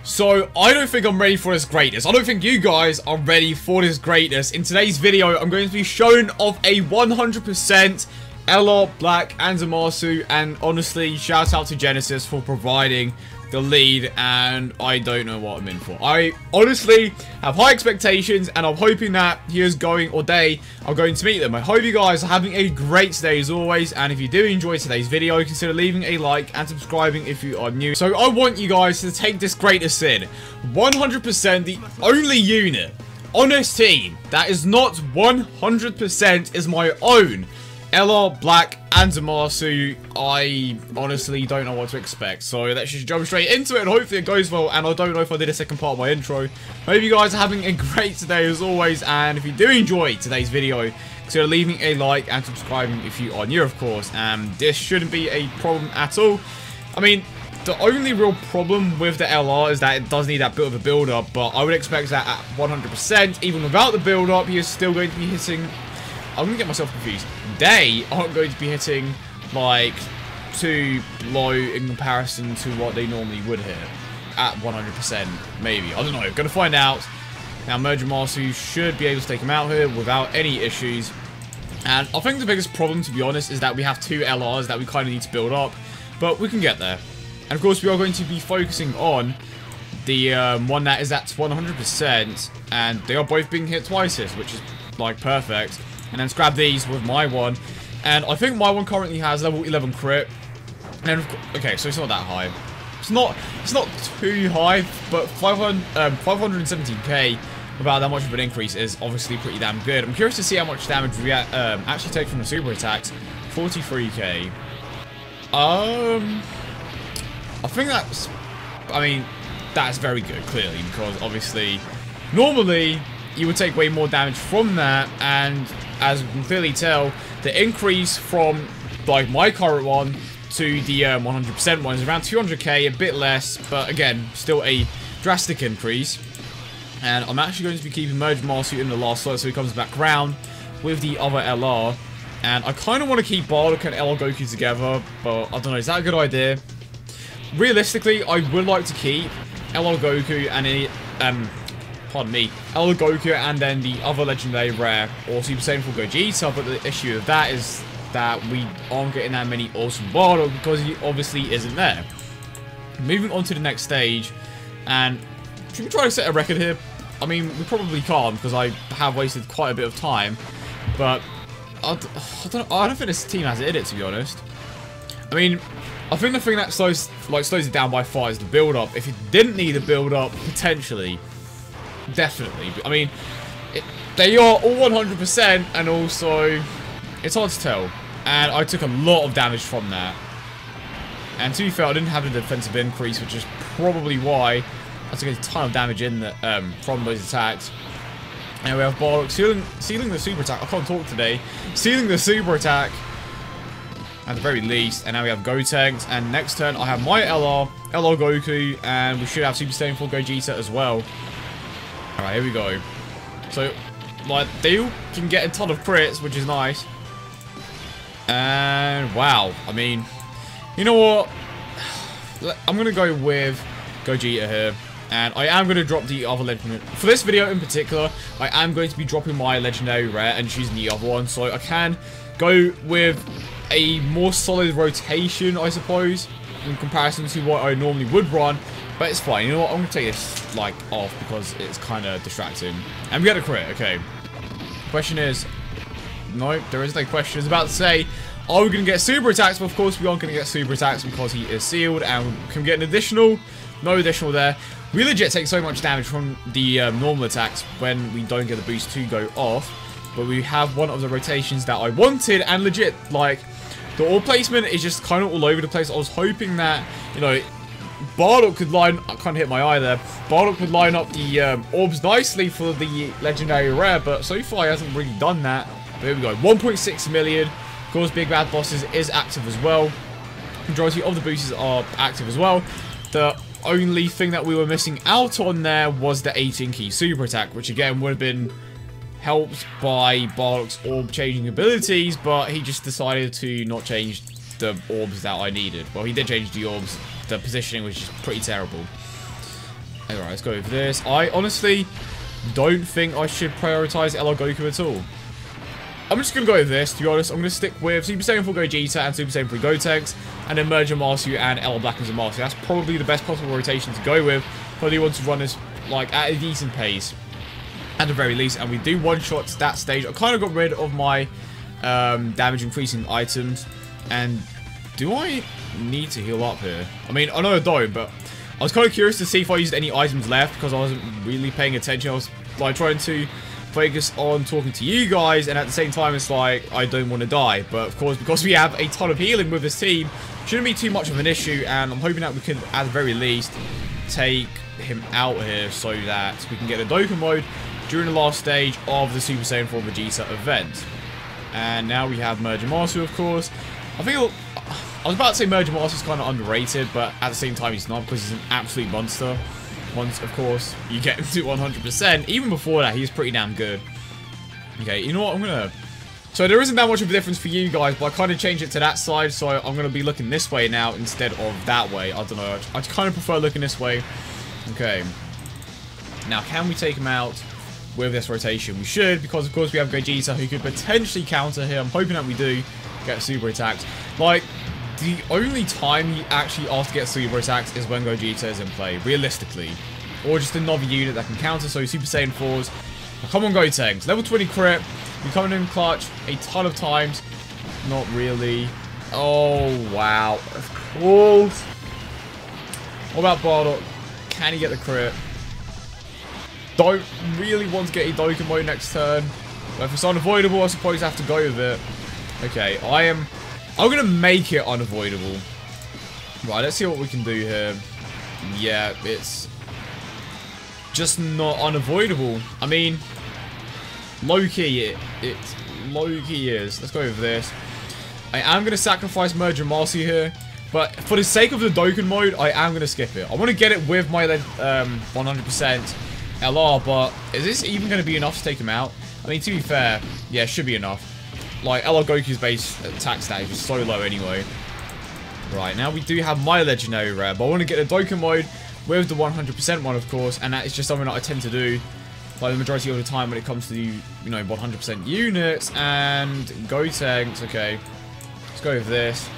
So, I don't think I'm ready for this greatness. I don't think you guys are ready for this greatness. In today's video, I'm going to be showing off a 100% LR Black and Zamasu, and honestly, shout out to Genesis for providing the lead, and I don't know what I'm in for. I honestly have high expectations, and I'm hoping that he is going, or they are going to meet them. I hope you guys are having a great day as always, and if you do enjoy today's video, consider leaving a like and subscribing if you are new. So I want you guys to take this greatness in. 100% the only unit on this team that is not 100% is my own LR Black and Zamasu. I honestly don't know what to expect, so let's just jump straight into it and hopefully it goes well. And I don't know if I did a second part of my intro. Hope you guys are having a great day as always, and if you do enjoy today's video, consider leaving a like and subscribing if you are new, of course. This shouldn't be a problem at all. I mean, the only real problem with the LR is that it does need that bit of a build-up, but I would expect that at 100%, even without the build-up, he is still going to be hitting... I'm going to get myself confused. They aren't going to be hitting, like, too low in comparison to what they normally would hit. At 100%, maybe. I don't know. Going to find out. Now, Zamasu should be able to take him out here without any issues. And I think the biggest problem, to be honest, is that we have two LRs that we kind of need to build up. But we can get there. And, of course, we are going to be focusing on the one that is at 100%. And they are both being hit twice here, which is, like, perfect. And then grab these with my one, and I think my one currently has level 11 crit. And okay, so it's not that high. It's not too high, but 517k without that much of an increase is obviously pretty damn good. I'm curious to see how much damage we actually take from the super attacks. 43k. I think that's. I mean, that's very good, clearly, because obviously, normally you would take way more damage from that, and as you can clearly tell, the increase from like my current one to the 100% one is around 200k, a bit less, but again, still a drastic increase. And I'm actually going to be keeping Zamasu in the last slot so he comes back round with the other LR. And I kind of want to keep Bardock and LR Goku together, but I don't know, is that a good idea? Realistically, I would like to keep LR Goku and any pardon me, LR Goku and then the other legendary rare or Super Saiyan for Gogeta, but the issue of that is that we aren't getting that many awesome Bardock because he obviously isn't there. Moving on to the next stage, and should we try to set a record here? I mean, we probably can't because I have wasted quite a bit of time, but I don't think this team has it in it, to be honest. I mean, I think the thing that slows it down by far is the build-up. If it didn't need a build-up, potentially, definitely. I mean, they are all 100%, and also, it's hard to tell. And I took a lot of damage from that. And to be fair, I didn't have a defensive increase, which is probably why I took a ton of damage in the, from those attacks. And we have Bardock sealing the super attack. I can't talk today. Sealing the super attack, at the very least. And now we have Gotenks. And next turn, I have my LR Goku, and we should have Super Saiyan for Gogeta as well. Alright, here we go. So, like, they all can get a ton of crits, which is nice. And, wow. I mean, you know what? I'm going to go with Gogeta here. And I am going to drop the other legendary. For this video in particular, I am going to be dropping my legendary rare and choosing the other one. So, I can go with a more solid rotation, I suppose, in comparison to what I normally would run. But it's fine. You know what? I'm going to take this, like, off because it's kind of distracting. And we got a crit. Okay. Question is... No, there isn't a question. I was about to say, are we going to get super attacks? But of course, we aren't going to get super attacks because he is sealed. And can we get an additional? No additional there. We legit take so much damage from the normal attacks when we don't get the boost to go off. But we have one of the rotations that I wanted. And legit, like, the orb placement is just kind of all over the place. I was hoping that, you know... Bardock could line... I can't hit my eye there. Bardock could line up the orbs nicely for the legendary rare, but so far he hasn't really done that. But here we go. 1.6 million. Of course, Big Bad Bosses is active as well. Majority of the boosters are active as well. The only thing that we were missing out on there was the 18-key super attack, which again would have been helped by Bardock's orb changing abilities, but he just decided to not change the orbs that I needed. Well, he did change the orbs. The positioning was just pretty terrible. Alright, let's go with this. I honestly don't think I should prioritize LR Goku at all. I'm just going to go with this, to be honest. I'm going to stick with Super Saiyan 4 Gogeta and Super Saiyan 3 Gotenks, and then Merge Zamasu and LR Black and Zamasu. That's probably the best possible rotation to go with. But I do want to run this like at a decent pace, at the very least. And we do one-shot that stage. I kind of got rid of my damage increasing items. And do I need to heal up here? I mean, I know I don't, but I was kind of curious to see if I used any items left, because I wasn't really paying attention. I was like trying to focus on talking to you guys, and at the same time it's like I don't want to die. But of course, because we have a ton of healing with this team, shouldn't be too much of an issue, and I'm hoping that we can at the very least take him out here so that we can get a Dokkan mode during the last stage of the Super Saiyan 4 Vegeta event. And now we have Merge Zamasu, of course. I was about to say Merge Zamasu is kind of underrated, but at the same time he's not, because he's an absolute monster. Once, of course, you get him to 100%. Even before that, he's pretty damn good. Okay, you know what? I'm going to... So there isn't that much of a difference for you guys, but I kind of changed it to that side, so I'm going to be looking this way now instead of that way. I don't know. I kind of prefer looking this way. Okay. Now, can we take him out with this rotation? We should, because, of course, we have Gogeta, who could potentially counter here. I'm hoping that we do get super attacks. Like, the only time he actually asks to get super attacks is when Gogeta is in play, realistically. Or just another unit that can counter, so Super Saiyan 4s. Now, come on, Gotenks. Level 20 crit. You're coming in clutch a ton of times. Not really. Oh, wow. Of course. What about Bardock? Can he get the crit? Don't really want to get a Dokkan mode next turn. But if it's unavoidable, I suppose I have to go with it. Okay, I'm going to make it unavoidable. Right, let's see what we can do here. Yeah, it's just not unavoidable. I mean, low-key, it low-key is. Let's go with this. I am going to sacrifice Merge Zamasu here, but for the sake of the Dokkan mode, I am going to skip it. I want to get it with my 100% LR, but is this even going to be enough to take him out? I mean, to be fair, yeah, it should be enough. Like, LR Goku's base attack stat is just so low anyway. Right, now we do have my legendary rare, but I want to get a Dokkan mode with the 100% one, of course, and that is just something that I tend to do like the majority of the time when it comes to, you know, 100% units. And Gotenks, okay, let's go with this.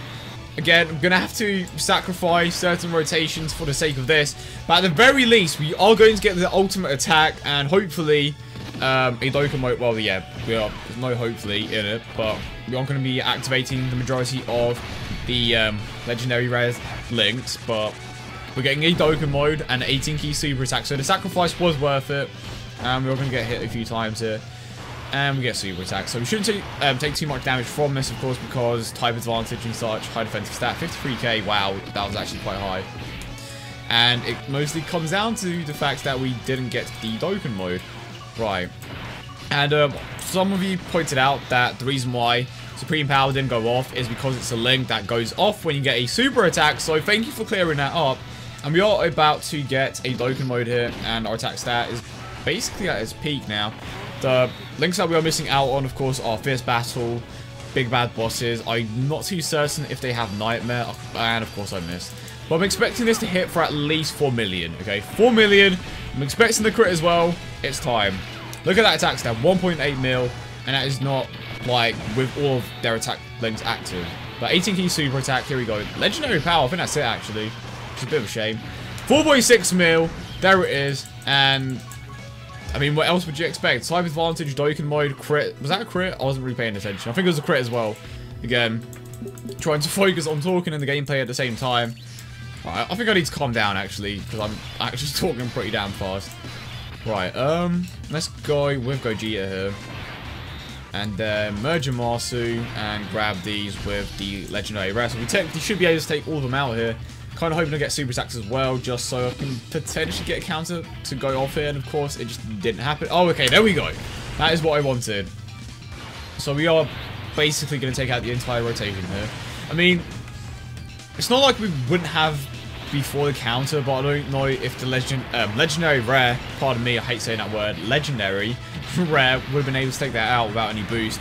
Again, I'm going to have to sacrifice certain rotations for the sake of this, but at the very least, we are going to get the ultimate attack, and hopefully a Dokkan mode. Well, yeah, there's no hopefully in it, but we are going to be activating the majority of the legendary rares links, but we're getting a Dokkan mode and 18 key super attack, so the sacrifice was worth it. And we're going to get hit a few times here, and we get super attack, so we shouldn't take too much damage from this, of course, because type advantage and such. High defensive stat, 53k. Wow, that was actually quite high. And it mostly comes down to the fact that we didn't get the Dokkan mode. Right. And some of you pointed out that the reason why Supreme Power didn't go off is because it's a link that goes off when you get a super attack. So thank you for clearing that up. And we are about to get a Dokkan mode here, and our attack stat is basically at its peak now. The links that we are missing out on, of course, are Fierce Battle, Big Bad Bosses. I'm not too certain if they have Nightmare, and of course I missed. But I'm expecting this to hit for at least 4 million, okay? 4 million. I'm expecting the crit as well. It's time. Look at that attack stat, 1.8 mil, and that is not, like, with all of their attack links active. But 18 key super attack, here we go. Legendary power, I think that's it, actually. Which is a bit of a shame. 4.6 mil, there it is, and I mean, what else would you expect? Type advantage, Dokkan mode, crit. Was that a crit? I wasn't really paying attention. I think it was a crit as well. Again, trying to focus on talking and the gameplay at the same time. Right, I think I need to calm down, actually, because I'm actually talking pretty damn fast. Right, let's go with Gogeta here. And then Merge Zamasu and grab these with the legendary rare. So we technically should be able to take all of them out here. Kind of hoping to get super attacks as well, just so I can potentially get a counter to go off here. And of course, it just didn't happen. Oh, okay, there we go. That is what I wanted. So we are basically going to take out the entire rotation here. I mean, it's not like we wouldn't have before the counter, but I don't know if the legendary rare, pardon me, I hate saying that word, legendary rare would have been able to take that out without any boost.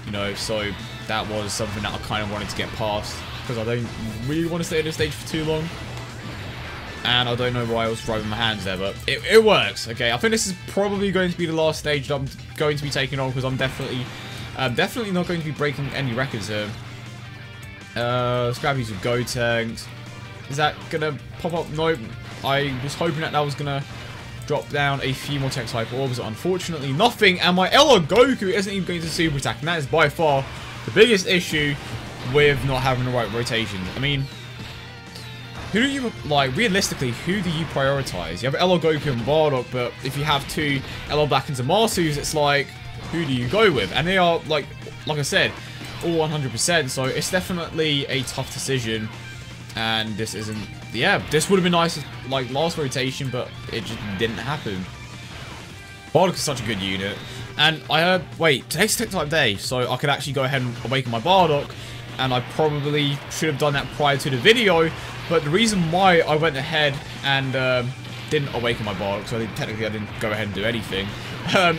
You know, so that was something that I kind of wanted to get past, because I don't really want to stay at this stage for too long. And I don't know why I was driving my hands there, but it works. Okay, I think this is probably going to be the last stage that I'm going to be taking on, because I'm definitely not going to be breaking any records here. Let's grab these with Go Tanks. Is that gonna pop up? Nope. I was hoping that was gonna drop down a few more tech type orbs. Unfortunately, nothing. And my LR Goku isn't even going to super attack, and that is by far the biggest issue with not having the right rotation. I mean, who do you, like, realistically, who do you prioritize? You have LR Goku and Bardock, but if you have two LR Black and Zamasus, it's like, who do you go with? And they are, like I said, all 100%, so it's definitely a tough decision. And this isn't, yeah, this would have been nice, like, last rotation, but it just didn't happen. Bardock is such a good unit. And I heard, wait, today's tech type day, so I could actually go ahead and awaken my Bardock. And I probably should have done that prior to the video. But the reason why I went ahead and didn't awaken my Bardock, so technically I didn't go ahead and do anything,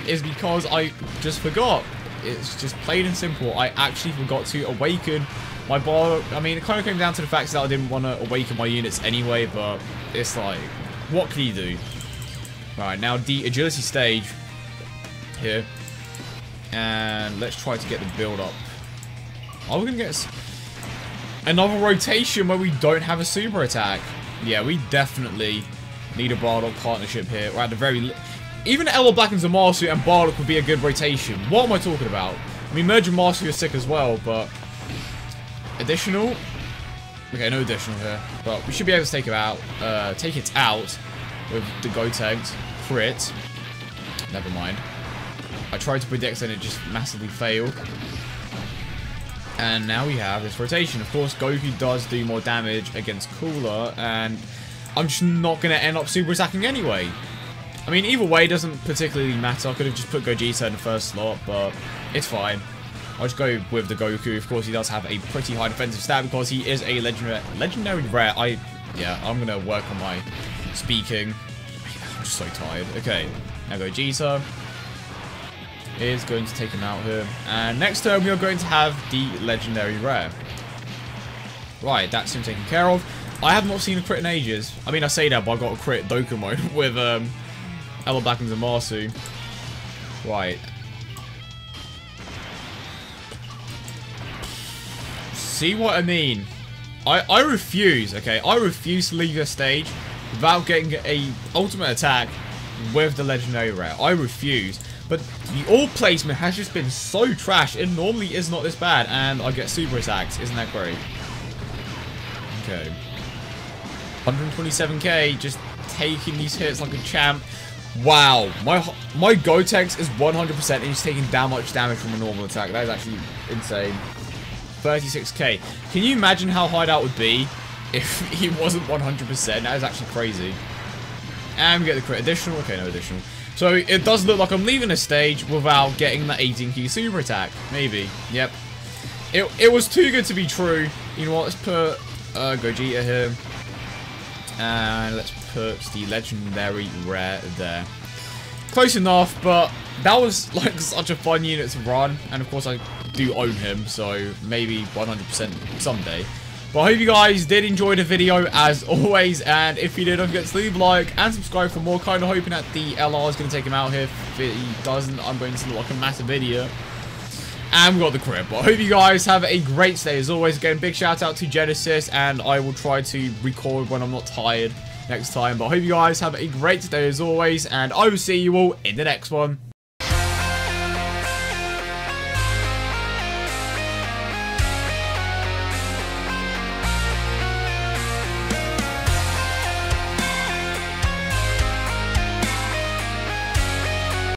is because I just forgot. It's just plain and simple. I actually forgot to awaken my Bardock. I mean, it kind of came down to the fact that I didn't want to awaken my units anyway, but it's like, what can you do? Right, now the agility stage here. And let's try to get the build up. Are we going to get another rotation where we don't have a super attack? Yeah, we definitely need a Bardock partnership here. Or at the very... Even LR Black and Zamasu and Bardock would be a good rotation. What am I talking about? I mean, Merge and Masu is sick as well, but... Additional? Okay, no additional here. But we should be able to take it out. With the Go Tanks. Crit. Never mind. I tried to predict and it just massively failed. And now we have this rotation. Of course, Goku does do more damage against Cooler, and I'm just not going to end up super attacking anyway. I mean, either way doesn't particularly matter. I could have just put Gogeta in the first slot, but it's fine. I'll just go with the Goku. Of course, he does have a pretty high defensive stat because he is a legendary rare. I'm going to work on my speaking. I'm just so tired. Okay, now Gogeta is going to take him out here. And next turn, we are going to have the legendary rare. Right, that's him taken care of. I have not seen a crit in ages. I mean, I say that, but I got a crit Dokkan mode with LR Black and Zamasu. Right. See what I mean? I refuse, okay? I refuse to leave this stage without getting a ultimate attack with the legendary rare. I refuse. But the orb placement has just been so trash. It normally is not this bad. And I get super attacks. Isn't that great? Okay. 127k. Just taking these hits like a champ. Wow. My Gotenks is 100% and he's taking that much damage from a normal attack. That is actually insane. 36k. Can you imagine how high that would be if he wasn't 100%? That is actually crazy. And we get the crit additional. Okay, no additional. So it does look like I'm leaving the stage without getting the 18k super attack. Maybe. Yep. It was too good to be true. You know what? Let's put Gogeta here. And let's put the legendary rare there. Close enough, but that was like such a fun unit to run. And of course I do own him, so maybe 100% someday. But I hope you guys did enjoy the video as always, and if you did, don't forget to leave a like and subscribe for more. Kind of hoping that the LR is going to take him out here. If he doesn't, I'm going to look like a massive idiot. And we got the crit. But I hope you guys have a great day as always. Again, big shout out to Genesis, and I will try to record when I'm not tired next time. But I hope you guys have a great day as always, and I will see you all in the next one.